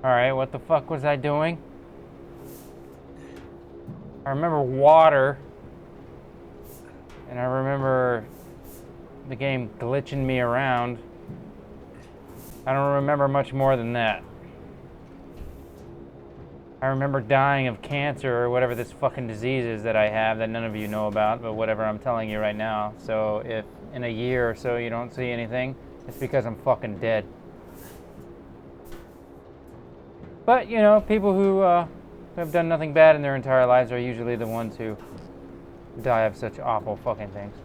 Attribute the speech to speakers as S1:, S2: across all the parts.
S1: Alright, what the fuck was I doing? I remember water. And I remember the game glitching me around. I don't remember much more than that. I remember dying of cancer or whatever this fucking disease is that I have that none of you know about, but whatever, I'm telling you right now. So if in a year or so you don't see anything, it's because I'm fucking dead. But, you know, people who have done nothing bad in their entire lives are usually the ones who die of such awful fucking things.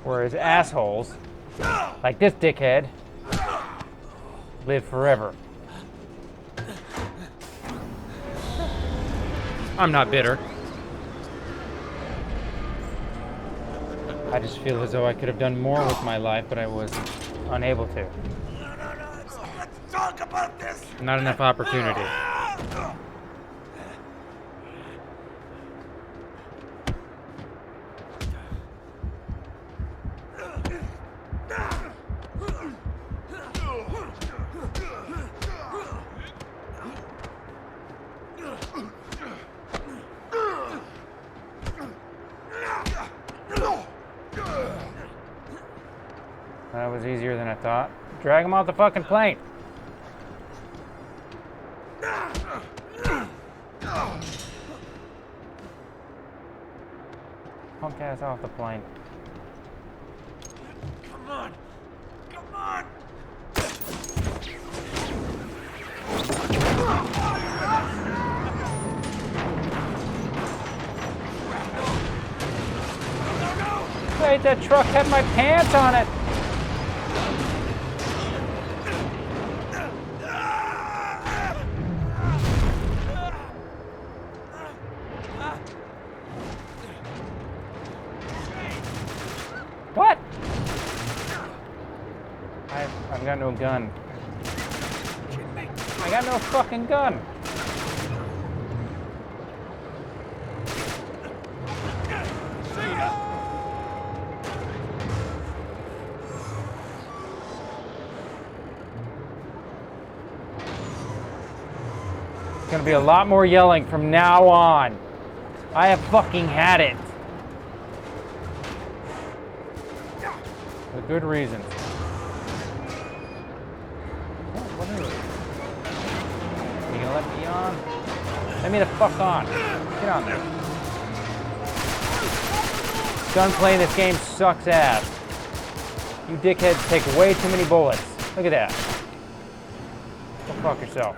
S1: Whereas assholes, like this dickhead, live forever. I'm not bitter. I just feel as though I could have done more with my life, but I was unable to.
S2: No, let's talk about this.
S1: Not enough opportunity. That was easier than I thought. Drag him off the fucking plane. Punk ass off the plane.
S2: Come on. Come on.
S1: Wait, that truck had my pants on it. What? I've got no gun. I got no fucking gun. It's gonna be a lot more yelling from now on. I have fucking had it. For good reasons. What are you? You gonna let me on? Let me the fuck on. Get on there. Done playing this game sucks ass. You dickheads take way too many bullets. Look at that. Go fuck yourself.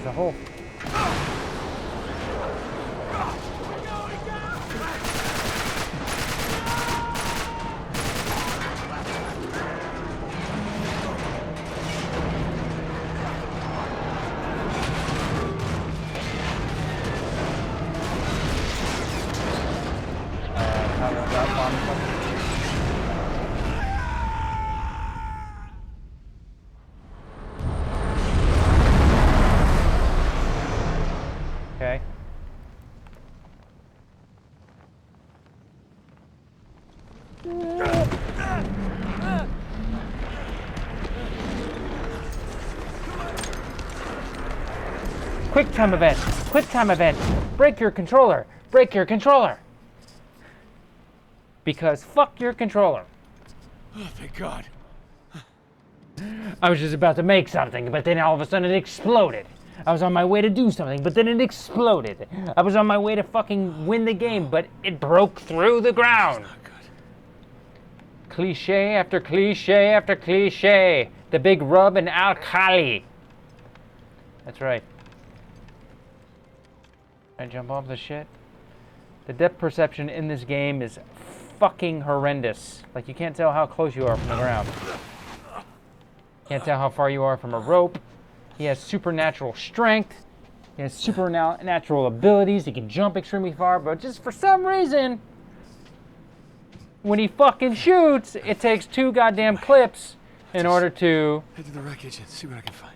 S1: The whole okay. Quick time event! Quick time event! Break your controller! Break your controller! Because fuck your controller.
S2: Oh, thank God.
S1: I was just about to make something, but then all of a sudden it exploded. I was on my way to do something, but then it exploded. I was on my way to fucking win the game, but it broke through the ground.
S2: Not good.
S1: Cliche after cliche after cliche. The big rub and alkali. That's right. I jump off the shit. The depth perception in this game is fucking horrendous. Like, you can't tell how close you are from the ground. Can't tell how far you are from a rope. He has supernatural strength. He has supernatural abilities. He can jump extremely far, but just for some reason, when he fucking shoots, it takes 2 goddamn clips in order to
S2: Head to the wreckage and see what I can find.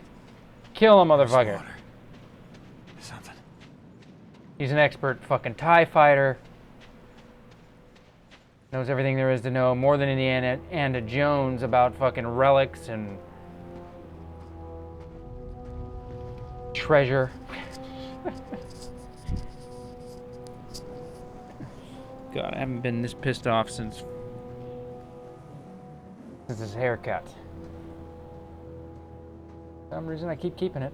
S1: kill a motherfucker.
S2: Water. Something.
S1: He's an expert fucking TIE fighter. Knows everything there is to know, more than Indiana Jones about fucking relics and treasure. God, I haven't been this pissed off since his haircut. For some reason I keep keeping it.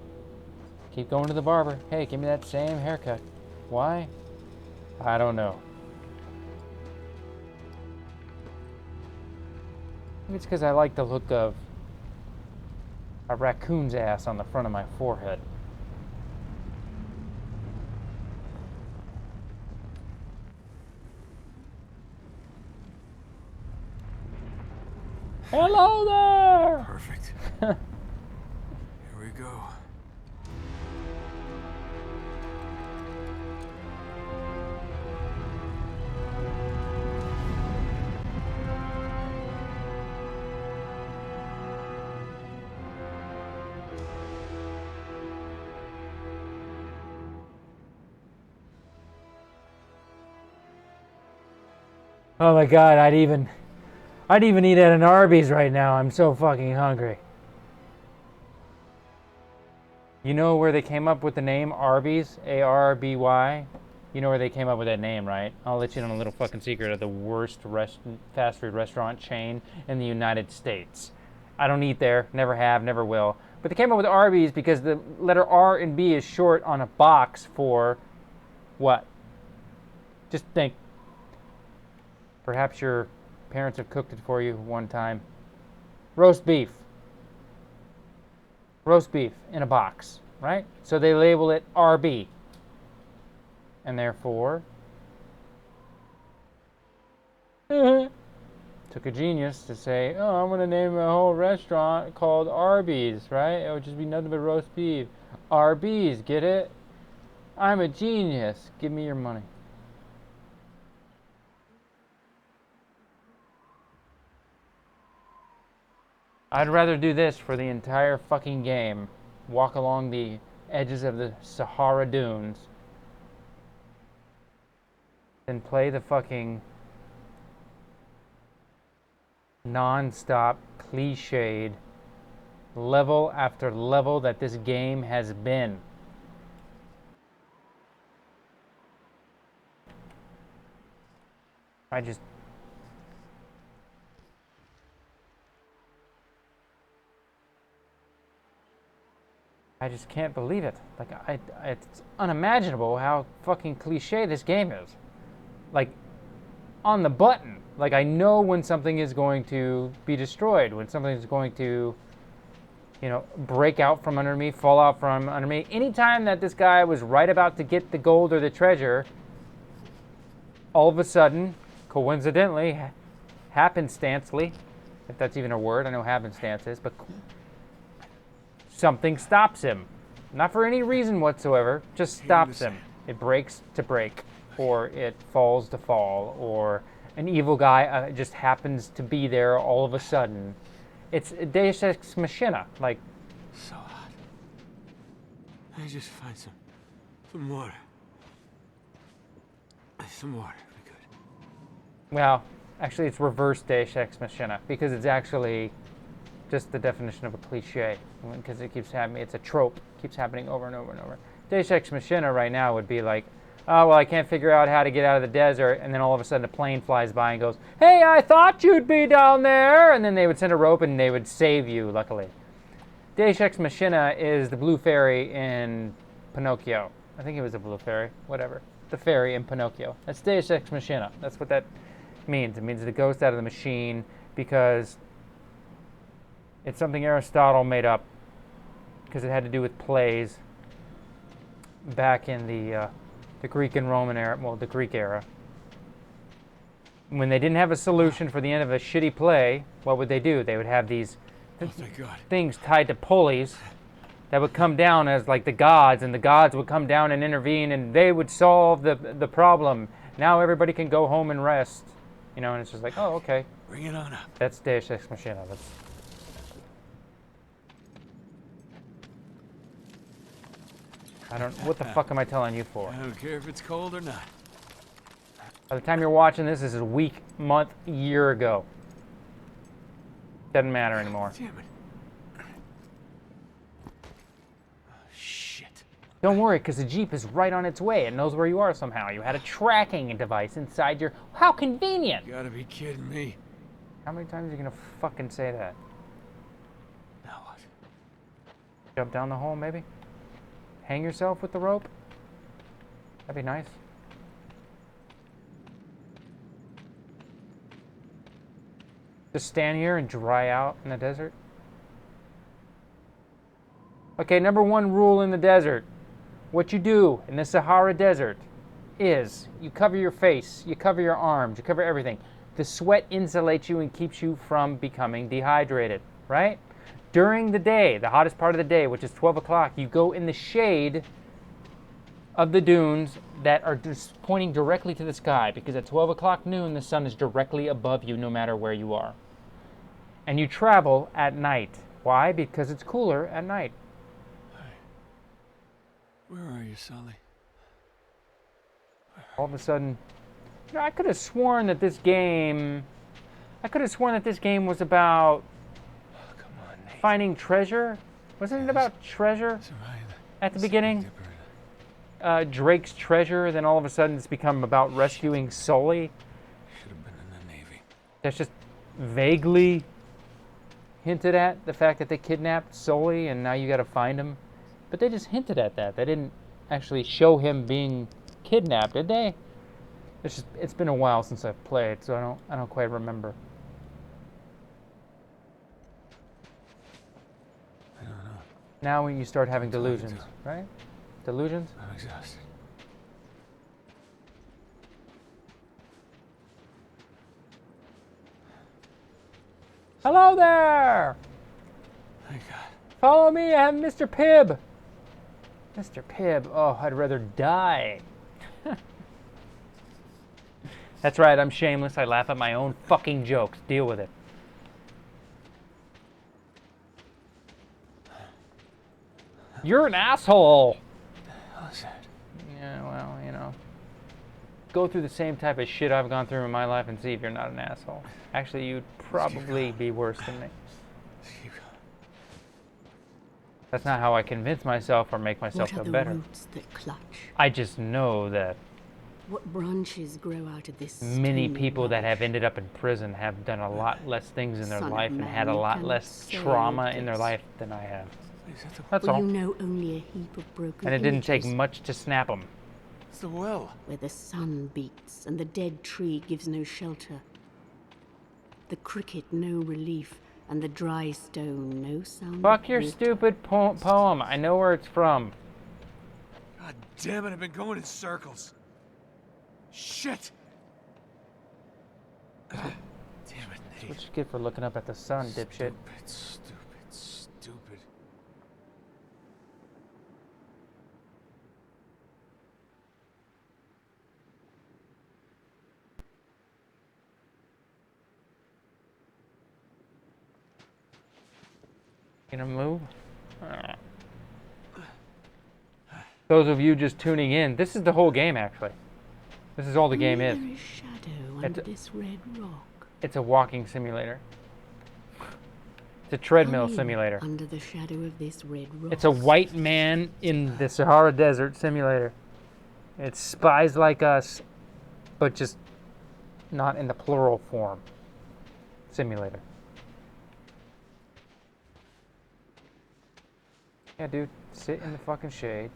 S1: Keep going to the barber. Hey, give me that same haircut. Why? I don't know. Maybe it's because I like the look of a raccoon's ass on the front of my forehead. Hello there!
S2: Perfect. Here we go.
S1: Oh my God, I'd even eat at an Arby's right now. I'm so fucking hungry. You know where they came up with the name Arby's? A-R-B-Y? You know where they came up with that name, right? I'll let you in on a little fucking secret of the worst fast food restaurant chain in the United States. I don't eat there, never have, never will. But they came up with Arby's because the letter R and B is short on a box for what? Just think. Perhaps your parents have cooked it for you one time. Roast beef. Roast beef in a box, right? So they label it RB. And therefore, took a genius to say, oh, I'm going to name a whole restaurant called Arby's, right? It would just be nothing but roast beef. Arby's, get it? I'm a genius. Give me your money. I'd rather do this for the entire fucking game. Walk along the edges of the Sahara dunes than play the fucking non-stop, cliched level after level that this game has been. I just can't believe it. Like, it's unimaginable how fucking cliche this game is. Like, on the button. Like, I know when something is going to be destroyed, when something is going to, you know, break out from under me, fall out from under me. Anytime that this guy was right about to get the gold or the treasure, all of a sudden, coincidentally, happenstancely, if that's even a word, I know happenstance is, but something stops him. Not for any reason whatsoever, just stops him. It breaks to break, or it falls to fall, or an evil guy just happens to be there all of a sudden. It's Deus Ex Machina, like.
S2: So hot. I just find some water. Some water, if we could.
S1: Well, actually it's reverse Deus Ex Machina, because it's actually just the definition of a cliche, because it keeps happening. It's a trope, keeps happening over and over and over. Deus Ex Machina right now would be like, oh, well, I can't figure out how to get out of the desert, and then all of a sudden a plane flies by and goes, hey, I thought you'd be down there, and then they would send a rope and they would save you, luckily. Deus Ex Machina is the blue fairy in Pinocchio. I think it was a blue fairy, whatever. The fairy in Pinocchio. That's Deus Ex Machina. That's what that means. It means the ghost out of the machine, because it's something Aristotle made up, because it had to do with plays back in the the Greek and Roman era, well, the Greek era. When they didn't have a solution for the end of a shitty play, what would they do? They would have these
S2: Oh, thank God.
S1: things tied to pulleys that would come down as like the gods, and the gods would come down and intervene, and they would solve the problem. Now everybody can go home and rest, you know. And it's just like, oh, okay,
S2: Bring it on up.
S1: that's Deus Ex Machina. That's I don't. What the fuck am I telling you for?
S2: I don't care if it's cold or not.
S1: By the time you're watching this, this is a week, month, year ago. Doesn't matter anymore.
S2: Damn it. Oh, shit.
S1: Don't worry, because the Jeep is right on its way. It knows where you are somehow. You had a tracking device inside your... How convenient!
S2: You gotta be kidding me.
S1: How many times are you going to fucking say that?
S2: Now what?
S1: Jump down the hole, maybe? Hang yourself with the rope? That'd be nice. Just stand here and dry out in the desert? Okay, number one rule in the desert. What you do in the Sahara Desert is you cover your face, you cover your arms, you cover everything. The sweat insulates you and keeps you from becoming dehydrated, right? During the day, the hottest part of the day, which is 12 o'clock, you go in the shade of the dunes that are just pointing directly to the sky, because at 12 o'clock noon, the sun is directly above you no matter where you are. And you travel at night. Why? Because it's cooler at night.
S2: Where are you, Sully?
S1: All of a sudden, you know, I could have sworn that this game was about
S2: Oh, come on, Nate.
S1: finding treasure. Wasn't it about treasure at the beginning? Drake's treasure, then all of a sudden it's become about rescuing Sully.
S2: Should have been in the Navy.
S1: That's just vaguely hinted at, the fact that they kidnapped Sully and now you gotta find him. But they just hinted at that. They didn't actually show him being kidnapped, did they? It's been a while since I've played, so I don't quite remember.
S2: I don't know.
S1: Now when you start having
S2: That's what I
S1: delusions,
S2: do.
S1: right? Delusions?
S2: I'm exhausted.
S1: Hello there!
S2: Thank God.
S1: Follow me, I have Mr. Pibb. Mr. Pibb, oh, I'd rather die. That's right, I'm shameless. I laugh at my own fucking jokes. Deal with it. You're an asshole.
S2: What was that?
S1: Yeah, well, you know. Go through the same type of shit I've gone through in my life and see if you're not an asshole. Actually, you'd probably be worse than me.
S2: Let's keep going.
S1: That's not how I convince myself or make myself
S3: What are
S1: feel
S3: the
S1: better.
S3: roots that clutch?
S1: I just know that
S3: What branches grow out of this?
S1: many
S3: stony
S1: people that have
S3: rubbish?
S1: ended up in prison have done a lot less things in their
S3: Son of
S1: life and had a
S3: man,
S1: lot
S3: cannot
S1: less
S3: say
S1: trauma in their
S3: this.
S1: life than I have.
S2: Is that the,
S1: That's
S3: Well,
S1: all.
S3: you know only a heap of broken
S1: And it didn't take
S3: images,
S1: much to snap them.
S2: it's the well.
S3: where the sun beats and the dead tree gives no shelter. The cricket no relief and the dry stone no sound.
S1: Fuck
S3: of
S1: your
S3: water.
S1: stupid poem. I know where it's from.
S2: God damn it, I've been going in circles. Shit! Damn it, Nate.
S1: What you get for looking up at the sun, dipshit?
S2: Stupid, stupid.
S1: Gonna move? Those of you just tuning in, this is the whole game actually. This is all the game is.
S3: There is shadow
S1: It's
S3: under
S1: a-
S3: this red rock.
S1: It's a walking simulator. It's a treadmill
S3: Come in
S1: simulator.
S3: Under the shadow of this red rock.
S1: It's a white man in the Sahara Desert simulator. It's spies like us, but just not in the plural form. Simulator. Yeah, dude, sit in the fucking shade.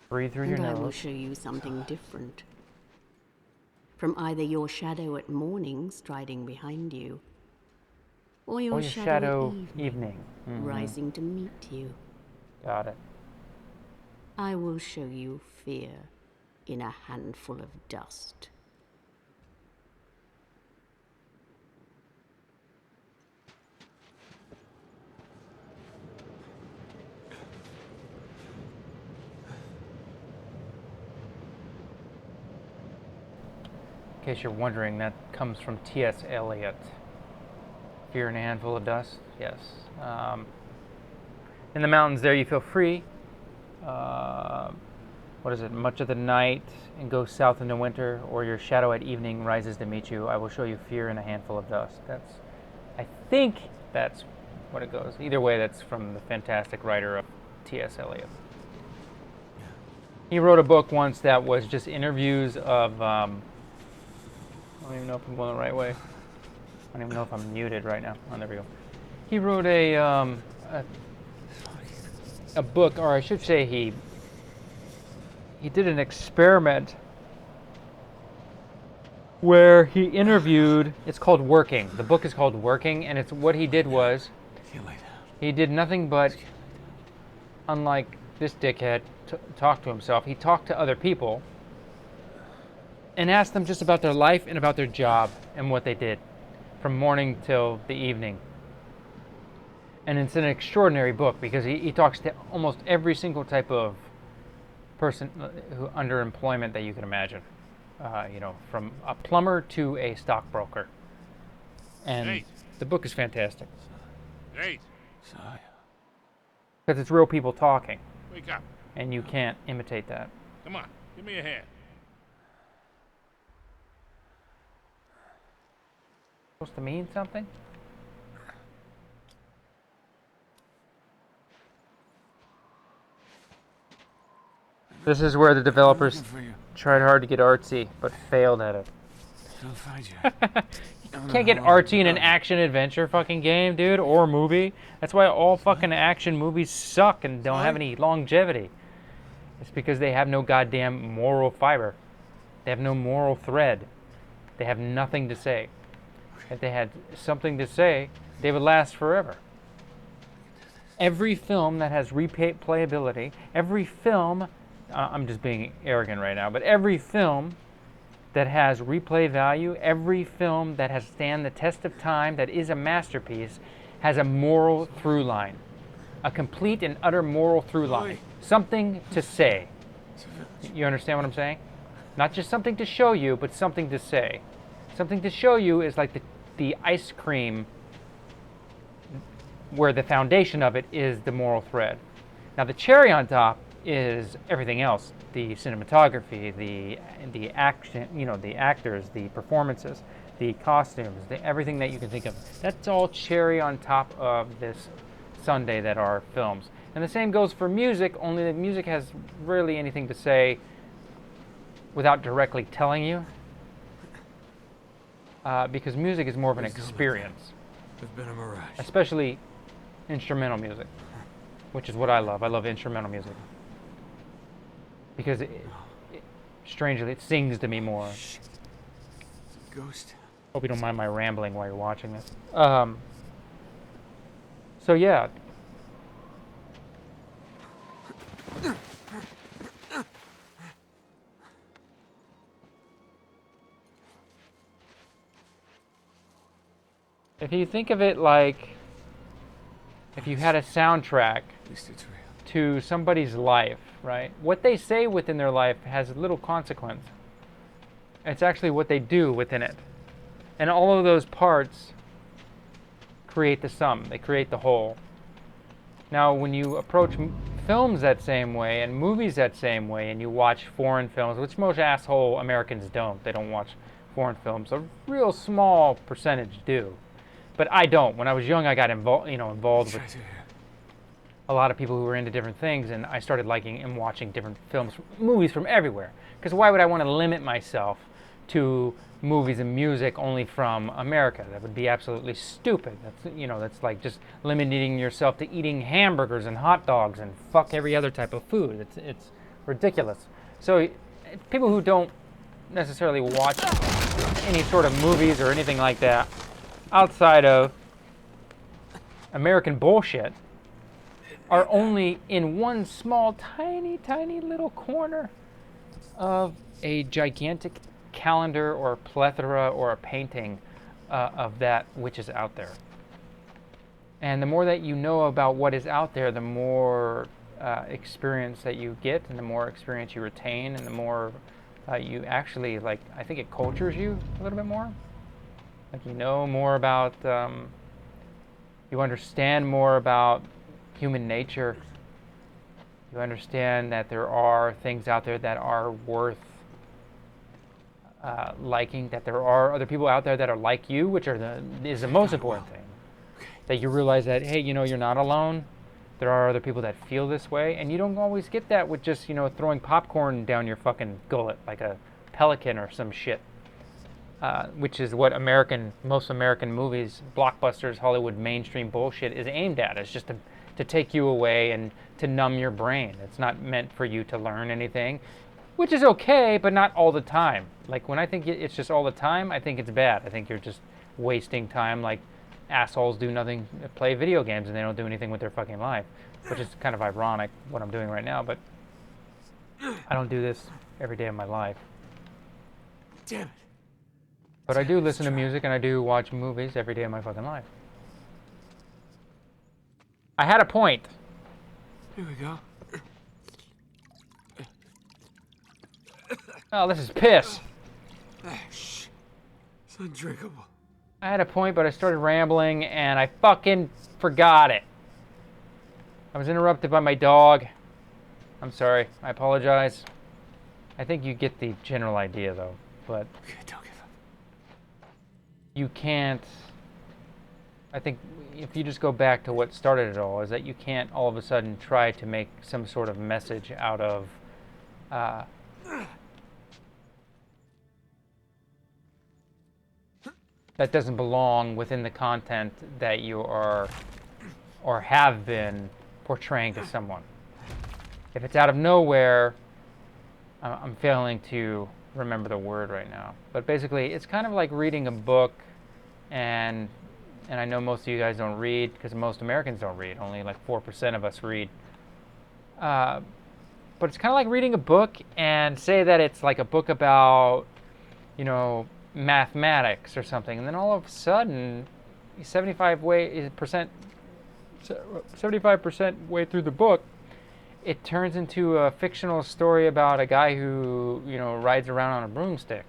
S1: Breathe through your
S3: And I will
S1: nose.
S3: show you something different. From either your shadow at morning striding behind you, or your,
S1: Or your shadow evening. Mhm.
S3: rising to meet you.
S1: Got it.
S3: I will show you fear in a handful of dust.
S1: In case you're wondering, that comes from T.S. Eliot. Fear in a handful of dust? Yes. In the mountains there you feel free. What is it? Much of the night and goes south into winter, or your shadow at evening rises to meet you. I will show you fear in a handful of dust. I think that's what it goes. Either way, that's from the fantastic writer of T.S. Eliot. He wrote a book once that was just interviews of, I don't even know if I'm going the right way. I don't even know if I'm muted right now. Oh, there we go. He wrote a book, or I should say he did an experiment where he interviewed, it's called Working. The book is called Working, and it's what he did was, he did nothing but, unlike this dickhead, talk to himself. He talked to other people and asked them just about their life and about their job and what they did from morning till the evening. And it's an extraordinary book because he talks to almost every single type of person who underemployment that you can imagine. From a plumber to a stockbroker. And
S4: Nate.
S1: the book is fantastic.
S4: Nate,
S1: Because it's real people talking,
S4: wake up.
S1: and you can't imitate that.
S4: Come on, give me a hand.
S1: Supposed to mean something? This is where the developers tried hard to get artsy, but failed at it.
S2: I'll find you.
S1: You can't get artsy in an action-adventure fucking game, dude, or movie. That's why all fucking action movies suck and don't have any longevity. It's because they have no goddamn moral fiber. They have no moral thread. They have nothing to say. If they had something to say, they would last forever. Every film that has replayability, every film, I'm just being arrogant right now, but every film that has replay value, every film that has stand the test of time, that is a masterpiece, has a moral through line. A complete and utter moral through line. Something to say. You understand what I'm saying? Not just something to show you, but something to say. Something to show you is like the ice cream where the foundation of it is the moral thread. Now the cherry on top is everything else. The cinematography, the action, the actors, the performances, the costumes, everything that you can think of. That's all cherry on top of this sundae that are films. And the same goes for music, only that music has rarely anything to say without directly telling you. Because music is more of an experience.
S2: It's been a mirage.
S1: Especially instrumental music, which is what I love. I love instrumental music. Because strangely, it sings to me more.
S2: It's a ghost.
S1: Hope you don't mind my rambling while you're watching this. So yeah. If you think of it like if you had a soundtrack
S2: At least it's real.
S1: to somebody's life, right? What they say within their life has little consequence. It's actually what they do within it. And all of those parts create the sum. They create the whole. Now, when you approach films that same way and movies that same way, and you watch foreign films, which most asshole Americans don't. They don't watch foreign films. A real small percentage do. But I don't. When I was young, I got involved with a lot of people who were into different things, and I started liking and watching different films, movies from everywhere. Because why would I want to limit myself to movies and music only from America? That would be absolutely stupid. That's like just limiting yourself to eating hamburgers and hot dogs and fuck every other type of food. It's ridiculous. So people who don't necessarily watch any sort of movies or anything like that outside of American bullshit are only in one small, tiny, tiny little corner of a gigantic calendar or a plethora or a painting of that which is out there. And the more that you know about what is out there, the more experience that you get, and the more experience you retain, and the more you actually, like, I think it cultures you a little bit more. Like, you know more about, you understand more about human nature. You understand that there are things out there that are worth liking, that there are other people out there that are like you, which is the most important thing. That you realize that, hey, you know, you're not alone. There are other people that feel this way, and you don't always get that with just, you know, throwing popcorn down your fucking gullet like a pelican or some shit. Which is what most American movies, blockbusters, Hollywood mainstream bullshit is aimed at. It's just to take you away and to numb your brain. It's not meant for you to learn anything, which is okay, but not all the time. Like, when I think it's just all the time, I think it's bad. I think you're just wasting time, like assholes do nothing, play video games, and they don't do anything with their fucking life, which is kind of ironic what I'm doing right now, but I don't do this every day of my life.
S2: Damn it.
S1: But I do listen to music and I do watch movies every day of my fucking life. I had a point.
S2: Here we go.
S1: Oh, this is piss.
S2: Shh. It's undrinkable.
S1: I had a point, but I started rambling and I fucking forgot it. I was interrupted by my dog. I'm sorry. I apologize. I think you get the general idea, though. But
S2: Okay, don't give up.
S1: you can't. I think if you just go back to what started it all, is that you can't all of a sudden try to make some sort of message out of that doesn't belong within the content that you are or have been portraying to someone. If it's out of nowhere, I'm failing to remember the word right now. But basically, it's kind of like reading a book, and I know most of you guys don't read, because most Americans don't read. Only like 4% of us read. But it's kind of like reading a book and say that it's like a book about, you know, mathematics or something, and then all of a sudden, 75% way through the book, it turns into a fictional story about a guy who, you know, rides around on a broomstick.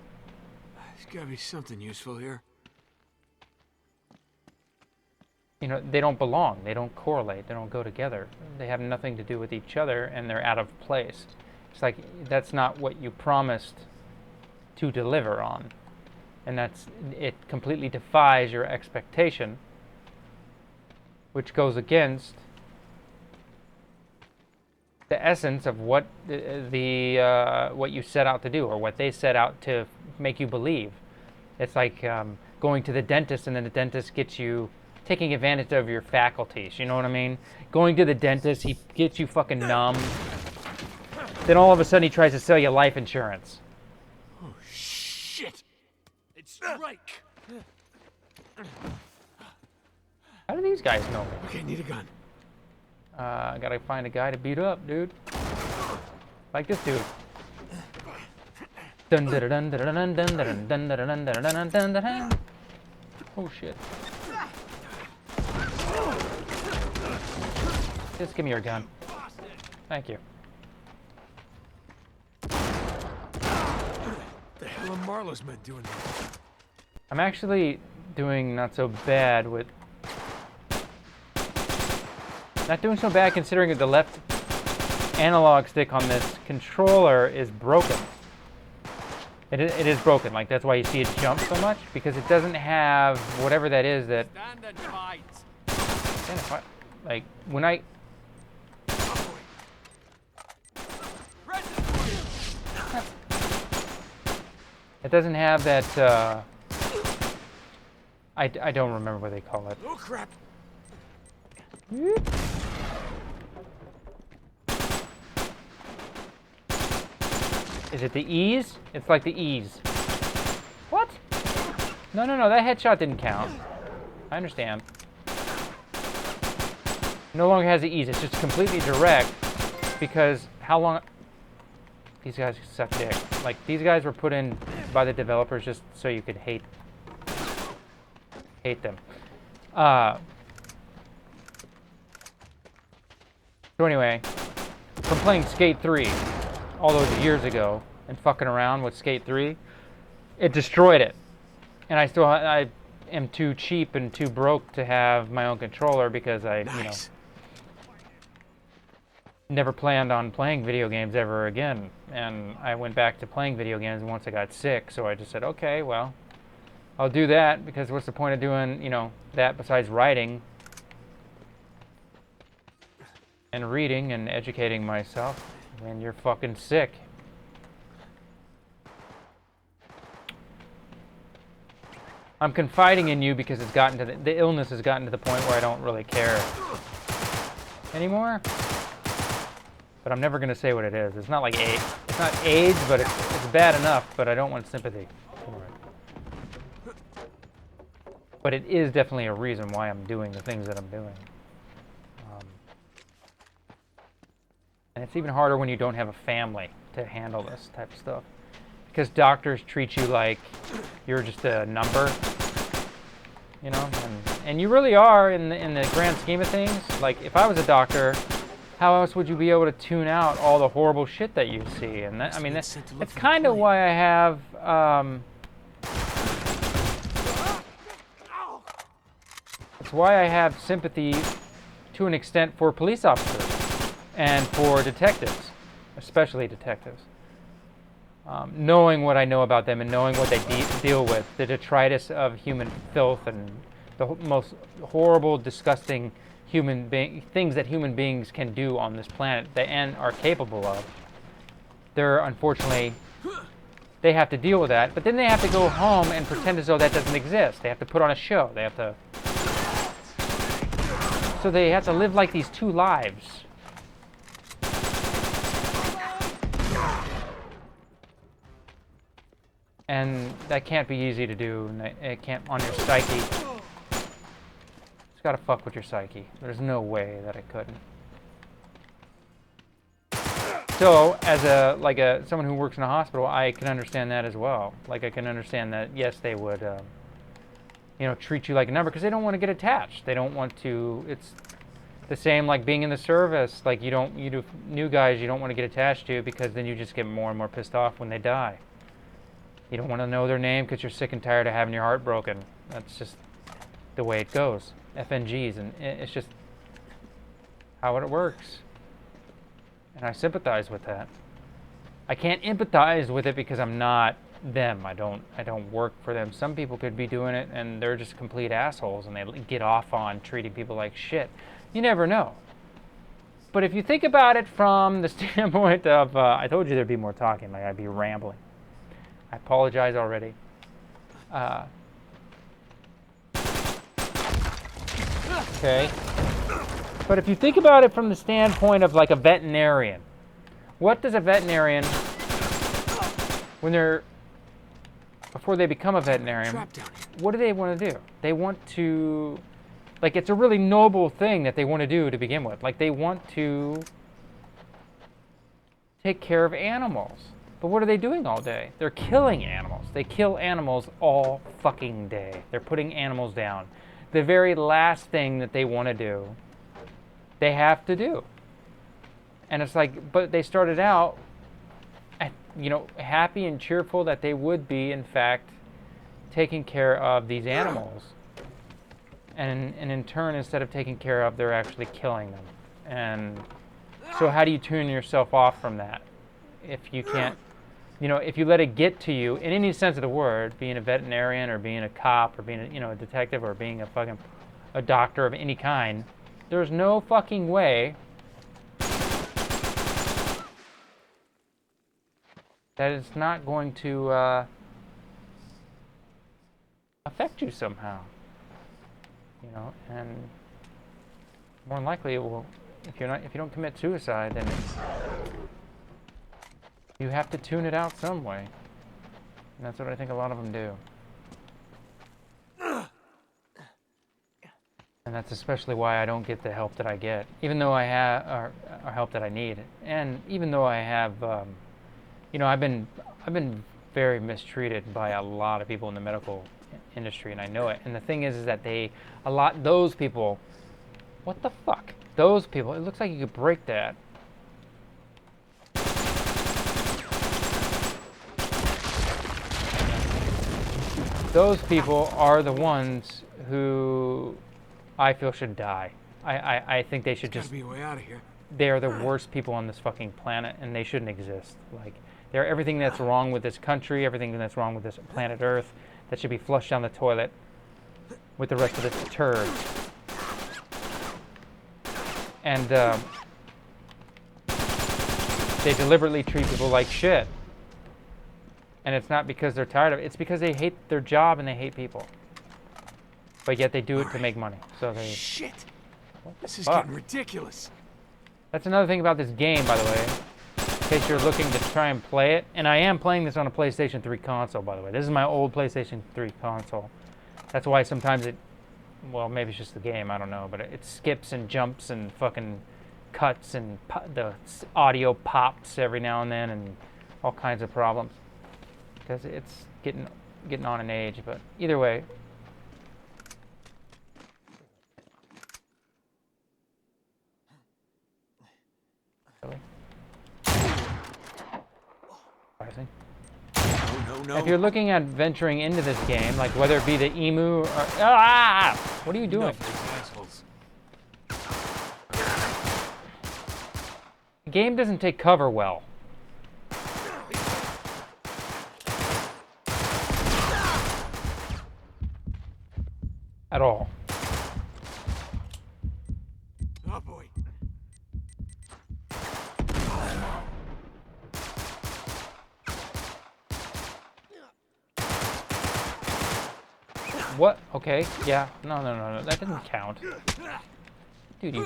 S2: There's gotta be something useful here.
S1: You know, they don't belong. They don't correlate. They don't go together. They have nothing to do with each other, and they're out of place. It's like, that's not what you promised to deliver on. And it completely defies your expectation, which goes against the essence of what what you set out to do, or what they set out to make you believe. It's like going to the dentist, and then the dentist gets you taking advantage of your faculties. You know what I mean? Going to the dentist, he gets you fucking numb. Then all of a sudden, he tries to sell you life insurance.
S2: Oh, shit!
S4: It's right.
S1: How do these guys know me?
S2: Okay, need a gun.
S1: I gotta find a guy to beat up, dude. Like this dude. Dun dun dun dun dun dun dun dun dun dun dun dun dun. Oh shit. Just give me your gun. Thank you.
S2: The hell are Marlowe's men doing here?
S1: I'm actually doing not so bad with... Not doing so bad considering that the left analog stick on this controller is broken. It is broken, like that's why you see it jump so much, because it doesn't have whatever that is that...
S4: Stand and fight.
S1: Stand and fight. Like, when I... It doesn't have that, I don't remember what they call it.
S2: Oh, crap!
S1: Is it the E's? It's like the E's. What? No, that headshot didn't count. I understand. No longer has the ease. It's just completely direct because how long... These guys suck dick. Like, these guys were put in by the developers just so you could hate them. So anyway, from playing Skate 3 all those years ago and fucking around with Skate 3, it destroyed it. And I am too cheap and too broke to have my own controller because I, never planned on playing video games ever again. And I went back to playing video games once I got sick, so I just said, okay, well, I'll do that because what's the point of doing, that besides writing and reading and educating myself when you're fucking sick. I'm confiding in you because it's gotten to the illness has gotten to the point where I don't really care anymore. But I'm never gonna say what it is. It's not like AIDS. It's not AIDS, but it's bad enough. But I don't want sympathy for it. But it is definitely a reason why I'm doing the things that I'm doing. And it's even harder when you don't have a family to handle this type of stuff, because doctors treat you like you're just a number, and you really are in the grand scheme of things. Like, if I was a doctor, how else would you be able to tune out all the horrible shit that you see? And that, I mean, that's kind of why I have it's why I have sympathy to an extent for police officers and for detectives, especially detectives. Knowing what I know about them and knowing what they deal with, the detritus of human filth and the most horrible, disgusting things that human beings can do on this planet and are capable of. Unfortunately, they have to deal with that, but then they have to go home and pretend as though that doesn't exist. They have to put on a show. So they have to live like these two lives. And that can't be easy to do, and it can't on your psyche. It's gotta fuck with your psyche. There's no way that it couldn't. So, as someone who works in a hospital, I can understand that as well. Like, I can understand that, yes, they would, treat you like a number, because they don't want to get attached. They don't want to, it's the same like being in the service. Like, new guys you don't want to get attached to, because then you just get more and more pissed off when they die. You don't want to know their name because you're sick and tired of having your heart broken. That's just the way it goes. FNGs, and it's just how it works. And I sympathize with that. I can't empathize with it because I'm not them. I don't work for them. Some people could be doing it and they're just complete assholes and they get off on treating people like shit. You never know. But if you think about it from the standpoint of, I told you there'd be more talking, like I'd be rambling. I apologize already. Okay. But if you think about it from the standpoint of like a veterinarian, what does a veterinarian, before they become a veterinarian, what do they want to do? They want to, like, it's a really noble thing that they want to do to begin with. Like, they want to take care of animals. But what are they doing all day? They're killing animals. They kill animals all fucking day. They're putting animals down. The very last thing that they want to do, they have to do. And it's like, but they started out, happy and cheerful that they would be, in fact, taking care of these animals. And in turn, instead of taking care of, they're actually killing them. And so how do you tune yourself off from that? If you can't, if you let it get to you, in any sense of the word, being a veterinarian or being a cop or being a detective or being a doctor of any kind, there's no fucking way that it's not going to affect you somehow. And more than likely it will. If you don't commit suicide, then you have to tune it out some way. And that's what I think a lot of them do. And And that's especially why I don't get the help that I get, even though I have or help that I need, and even though I have, you know, I've been very mistreated by a lot of people in the medical industry, and I know it. And the thing is that those people, what the fuck? Those people. It looks like you could break that. Those people are the ones who I feel should die. I think they should just
S2: be a way out of here.
S1: They are the worst people on this fucking planet, and they shouldn't exist. Like, they're everything that's wrong with this country, everything that's wrong with this planet Earth, that should be flushed down the toilet with the rest of this turd. And they deliberately treat people like shit. And it's not because they're tired of it, it's because they hate their job and they hate people. But yet they do it to make money. So they...
S2: Shit! This is
S1: fuck?
S2: getting ridiculous.
S1: That's another thing about this game, by the way. In case you're looking to try and play it. And I am playing this on a PlayStation 3 console, by the way. This is my old PlayStation 3 console. That's why sometimes it... Well, maybe it's just the game, I don't know. But it skips and jumps and fucking cuts and the audio pops every now and then and all kinds of problems. Because it's getting on in age, but either way. Really? Surprising.
S2: No.
S1: If you're looking at venturing into this game, like whether it be the emu or what are you doing?
S2: Assholes.
S1: The game doesn't take cover well. At all.
S2: Oh boy.
S1: What? Okay. Yeah. No. That didn't count. Dude, you...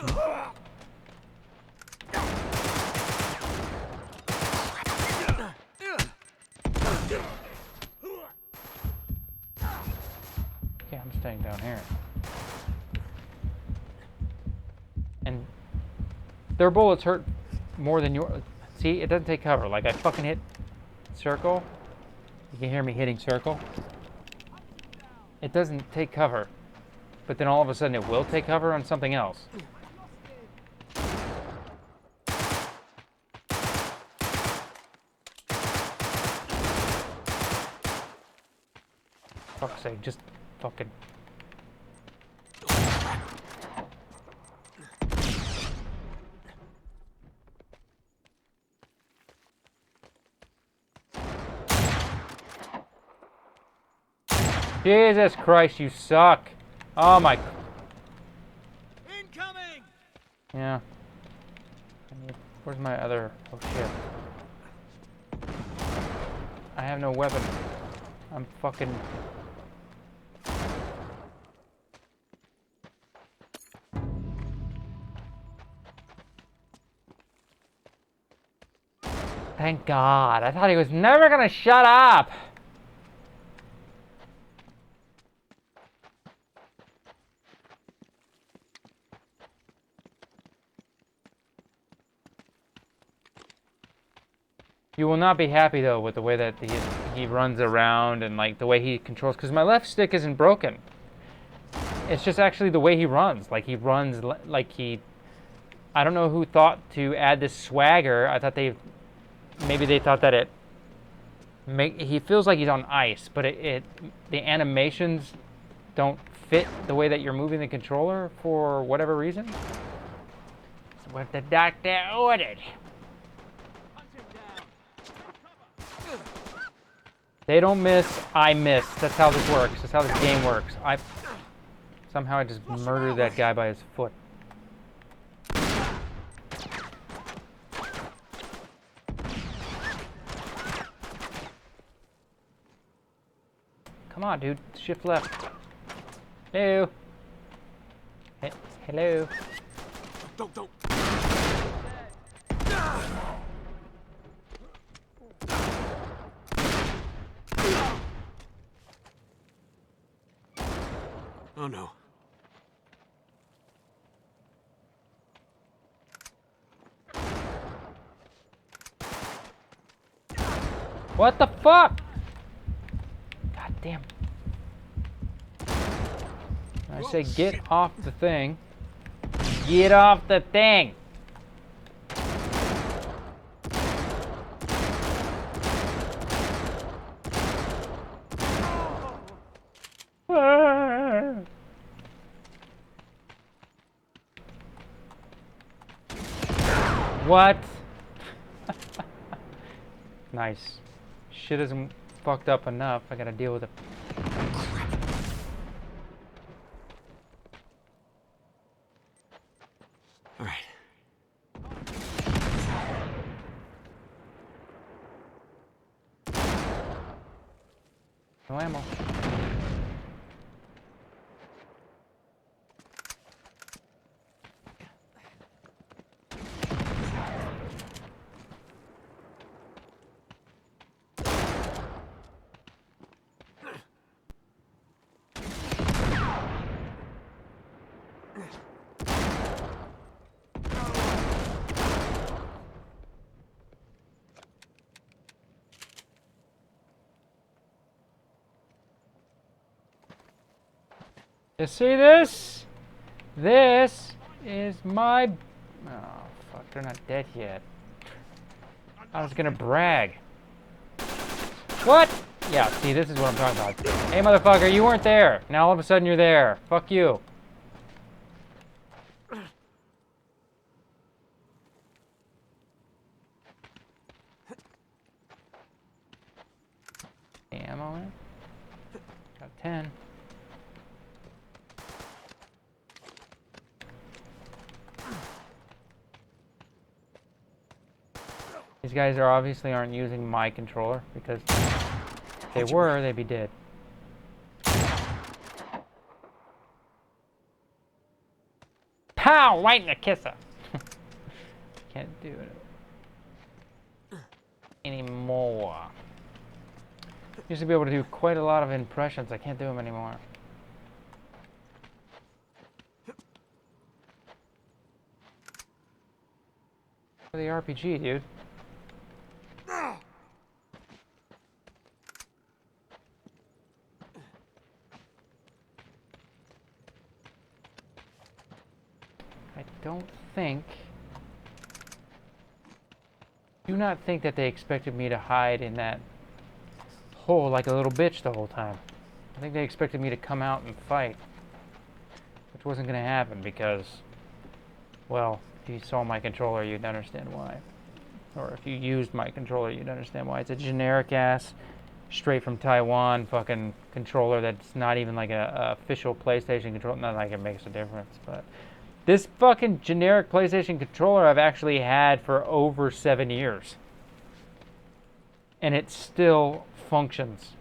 S1: Okay, I'm staying down here. And their bullets hurt more than yours. See, it doesn't take cover. Like, I fucking hit circle. You can hear me hitting circle. It doesn't take cover. But then all of a sudden it will take cover on something else. Fuck's sake, just fucking... Jesus Christ, you suck. Oh my...
S4: Incoming!
S1: Yeah. Where's my other... Oh shit. I have no weapon. I'm fucking... Thank God. I thought he was never gonna shut up. You will not be happy though with the way that he runs around and like the way he controls, because my left stick isn't broken. It's just actually the way he runs. Like he runs like he... I don't know who thought to add this swagger. I thought maybe they thought that he feels like he's on ice, but the animations don't fit the way that you're moving the controller for whatever reason. That's what the doctor ordered. They don't miss, I miss. That's how this works. That's how this game works. Somehow I just murdered that guy by his foot. Come on, dude. Shift left. Hello. Hello.
S2: Don't. Oh no.
S1: What the fuck? God damn. I say get off the thing. Get off the thing! What? Nice. Shit isn't fucked up enough. I gotta deal with it.
S2: All right.
S1: No ammo. You see this? This is my... Oh, fuck, they're not dead yet. I was gonna brag. What? Yeah, see, this is what I'm talking about. Hey, motherfucker, you weren't there. Now all of a sudden you're there. Fuck you. Ammo in? Got 10. These guys are obviously aren't using my controller because if they were, they'd be dead. Pow! Right in the kisser. Can't do it anymore. Used to be able to do quite a lot of impressions. I can't do them anymore. For the RPG, dude. I don't think... Do not think that they expected me to hide in that hole like a little bitch the whole time. I think they expected me to come out and fight. Which wasn't going to happen because, well, if you saw my controller, you'd understand why. Or if you used my controller, you'd understand why. It's a generic-ass, straight from Taiwan fucking controller that's not even like a official PlayStation controller. Not like it makes a difference, but... This fucking generic PlayStation controller I've actually had for over 7 years. And it still functions.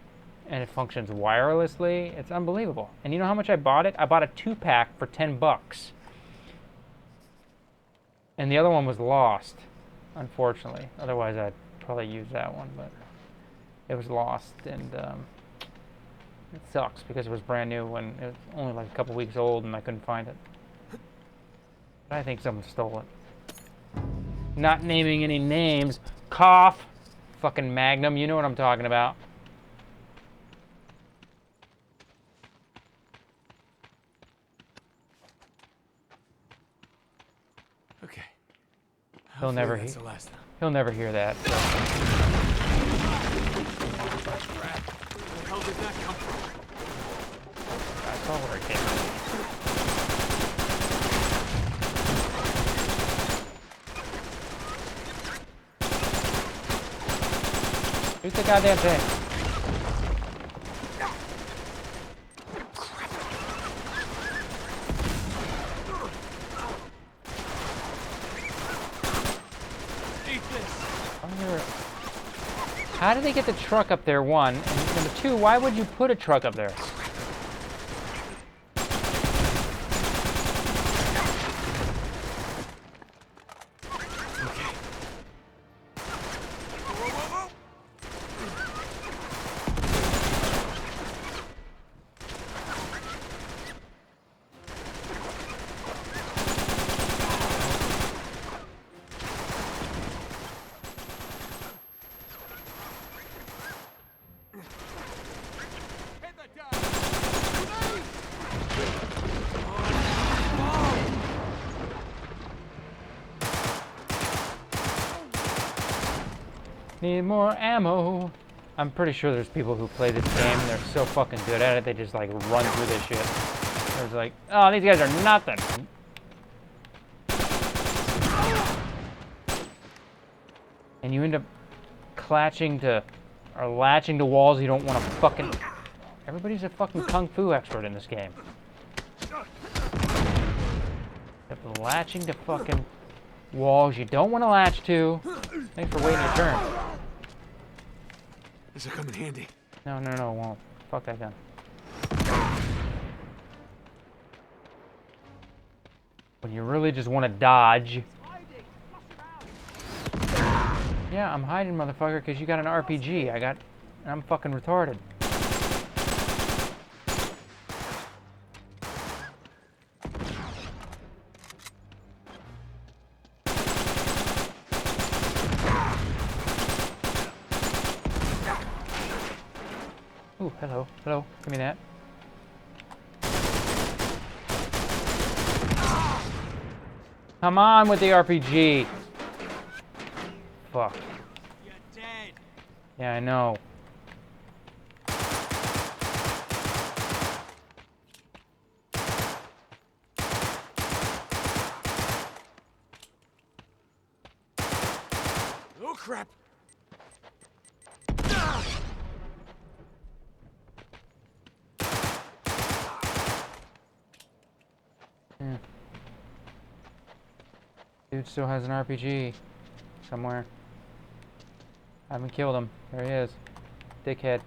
S1: And it functions wirelessly. It's unbelievable. And you know how much I bought it? I bought a 2-pack for $10. And the other one was lost, unfortunately. Otherwise, I'd probably use that one, but it was lost. And it sucks because it was brand new when it was only like a couple weeks old and I couldn't find it. I think someone stole it. Not naming any names. Cough. Fucking Magnum. You know what I'm talking about.
S2: Okay.
S1: He'll never hear. He'll never hear that. So.
S2: Where the hell did that come from?
S1: I saw where it came from. Shoot the goddamn thing. How did they get the truck up there, one? And number two, why would you put a truck up there? Need more ammo. I'm pretty sure there's people who play this game and they're so fucking good at it, they just like run through this shit. There's like, oh, these guys are nothing. And you end up latching to walls you don't want to fucking... Everybody's a fucking kung fu expert in this game. Except latching to fucking walls you don't want to latch to. Thanks for waiting your turn.
S2: This'll come in handy.
S1: No, it won't. Fuck that gun. When you really just want to dodge. Yeah, I'm hiding, motherfucker, because you got an RPG. I'm fucking retarded. Ooh, hello, give me that. Come on with the RPG. Fuck.
S4: You're dead.
S1: Yeah, I know.
S2: Oh crap!
S1: Yeah. Dude still has an RPG somewhere. I haven't killed him. There he is. Dickhead.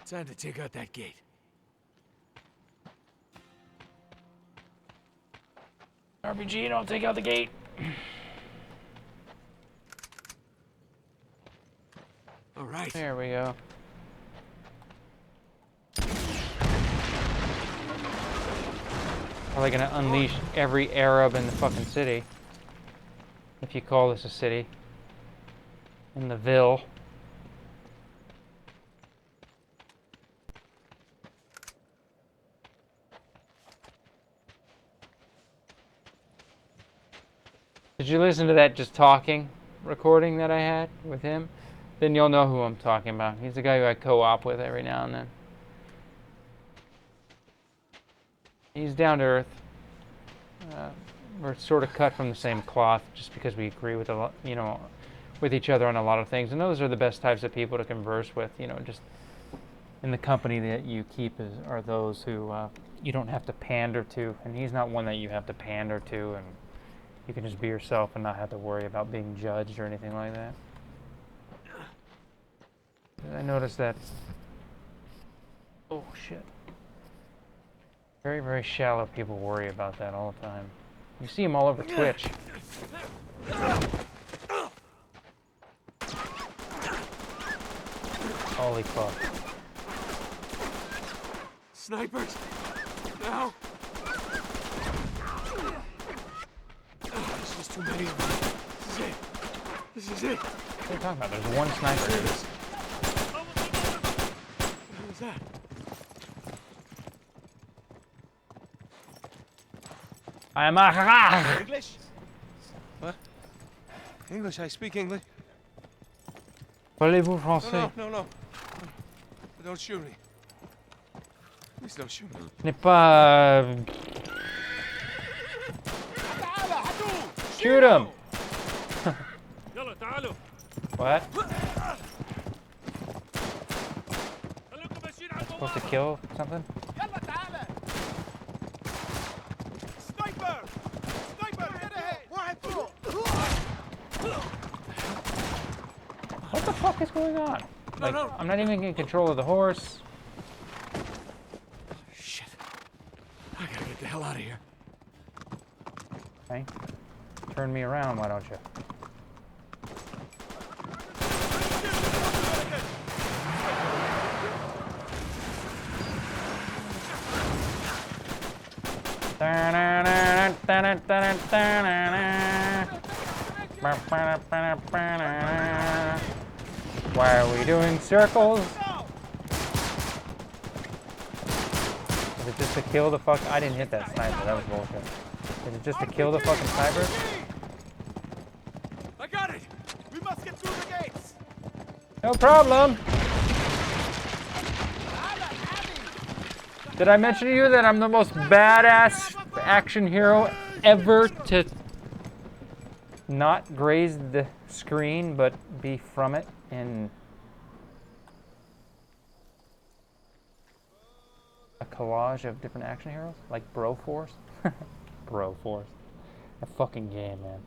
S2: Time to take out that gate.
S1: RPG, don't take out the gate.
S2: All right.
S1: There we go. Probably gonna unleash every Arab in the fucking city. If you call this a city. In the Ville. Did you listen to that just talking recording that I had with him? Then you'll know who I'm talking about. He's the guy who I co-op with every now and then. He's down to earth. We're sort of cut from the same cloth just because we agree with a lot, you know, with each other on a lot of things. And those are the best types of people to converse with, you know, just in the company that you keep are those who you don't have to pander to. And he's not one that you have to pander to, and you can just be yourself and not have to worry about being judged or anything like that. I noticed that. Oh shit. Very, very shallow people worry about that all the time. You see them all over Twitch. Holy fuck.
S2: Snipers! No! There's just too many of them. This is it. This is it.
S1: What are you talking about? There's one sniper.
S2: What was that?
S1: I am a...
S2: English? What? English, I speak English.
S1: Parlez-vous français?
S2: No. Don't shoot me. Please don't shoot me.
S1: Ce n'est pas... Shoot him! What? Am I supposed to kill something? What the fuck is going on? Like,
S2: No.
S1: I'm not even in control of the horse.
S2: Shit. I gotta get the hell out of here.
S1: Okay. Turn me around, why don't you? Why are we doing circles? Is it just to kill the fuck? I didn't hit that sniper. That was bullshit. Is it just to kill the fucking sniper?
S2: I got it! We must get through the gates!
S1: No problem. Did I mention to you that I'm the most badass action hero ever to not graze the screen, but be from it in a collage of different action heroes? Like Broforce? Broforce. A fucking game, man.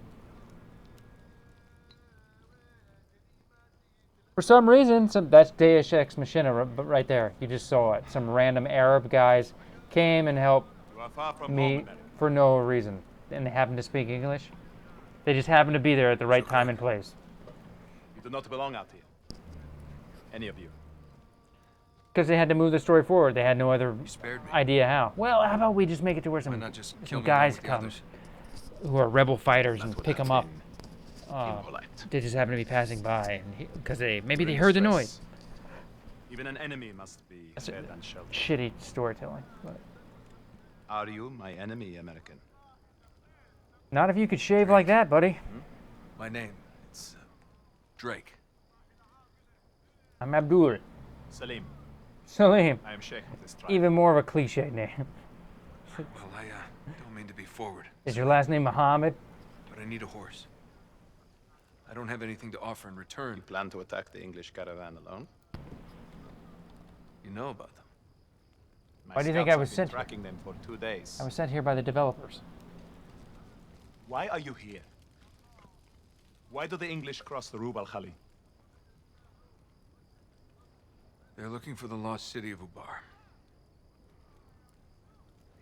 S1: For some reason, that's Deus Ex Machina right there. You just saw it. Some random Arab guys came and helped me for no reason. And they happened to speak English. They just happened to be there at the right time and place.
S5: You do not belong out here. Any of you.
S1: Because they had to move the story forward. They had no other
S2: spared me.
S1: idea how. Well, how about we just make it to where
S2: Why
S1: some
S2: not just kill me
S1: guys
S2: with the
S1: come
S2: others?
S1: who are rebel fighters and
S5: That's
S1: pick
S5: what
S1: them
S5: I
S1: up.
S5: mean. Impolite.
S1: They just happen to be passing by, and because maybe they
S5: During
S1: heard the
S5: stress,
S1: noise.
S5: Even an enemy must be
S1: That's
S5: fed and sheltered.
S1: shitty storytelling. But
S5: Are you my enemy, American?
S1: not if you could shave like that, buddy.
S2: My name, it's Drake.
S1: I'm Abdul.
S5: Salim,
S1: Salim.
S5: I am Sheikh of this tribe.
S1: Even more of a cliche name.
S2: Well, I don't mean to be forward,
S1: Is your last name Muhammad?
S2: but I need a horse. I don't have anything to offer in return.
S5: You plan to attack the English caravan alone?
S2: You know about them.
S5: My
S1: Why do you think
S5: scouts
S1: I was
S5: have been
S1: sent here?
S5: tracking them for 2 days.
S1: I was sent here by the developers.
S5: Why are you here? Why do the English cross the Rub al-Khali?
S2: They're looking for the lost city of Ubar.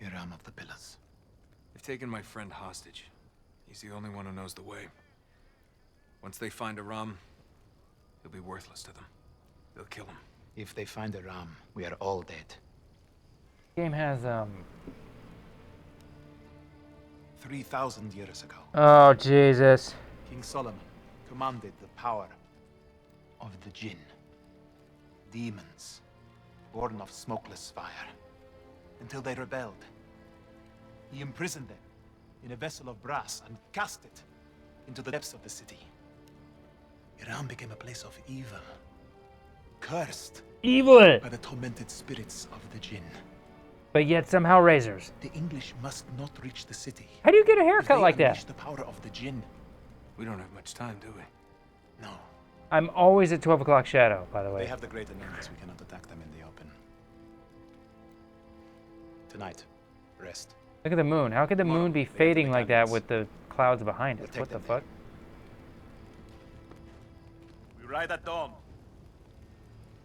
S5: Hiram of the Pillars.
S2: They've taken my friend hostage. He's the only one who knows the way. Once they find Aram, he'll be worthless to them. They'll kill him.
S5: If they find Hiram, we are all dead.
S1: Game has
S5: 3,000 years ago,
S1: Oh Jesus.
S5: King Solomon commanded the power of the Jinn. Demons, born of smokeless fire, until they rebelled. He imprisoned them in a vessel of brass and cast it into the depths of the city. Iran became a place of evil, cursed
S1: Evil,
S5: by the tormented spirits of the Jinn.
S1: but yet somehow razors.
S5: The English must not reach the city.
S1: How do you get a
S5: If
S1: haircut
S5: they
S1: like
S5: unleash
S1: that?
S5: the power of the Jinn,
S2: We don't have much time, do we?
S5: no.
S1: I'm always at 12 o'clock shadow, by the
S5: They
S1: way.
S5: have the greater numbers. We cannot attack them in the open. Tonight, rest.
S1: Look at the moon. How could the
S5: Tomorrow,
S1: moon be
S5: they enter
S1: fading
S5: the
S1: like that
S5: canyons.
S1: with the clouds behind
S5: We'll
S1: it?
S5: take
S1: What the
S5: them there.
S1: fuck?
S5: We ride at dawn.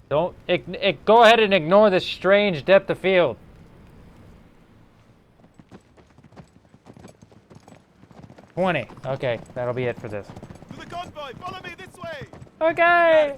S1: Don't go ahead and ignore the strange depth of field. $20. Okay, that'll be it for this.
S5: To the convoy! Follow me this way!
S1: Okay.